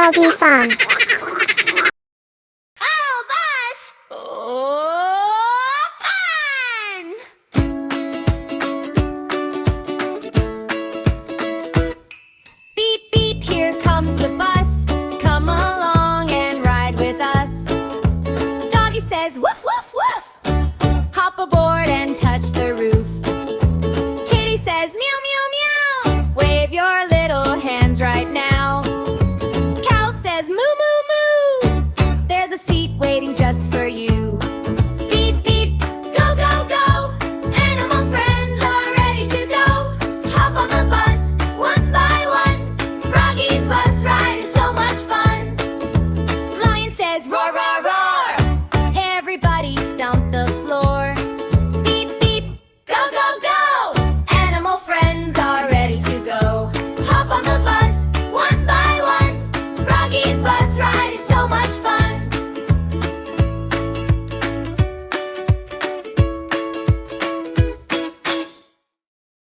FroggyFun. Oh, bus! Oh, fun! Beep, beep, here comes the bus. Come along and ride with us. Doggy says, woof, woof, woof. Hop aboard and touch the roof. Kitty says, meow, meow, meow. Wave your little hands right now. Cow says, moo, moo, moo. There's a seat waiting just for you. Beep, beep, go, go, go. Animal friends are ready to go. Hop on the bus, one by one. Froggy's bus ride is so much fun. Lion says, roar, roar, roar. Everybody stomp the floor. Beep, beep, go, go, go. Animal friends are ready to go. Hop on the bus, one by one. Froggy's bus ride is so much fun.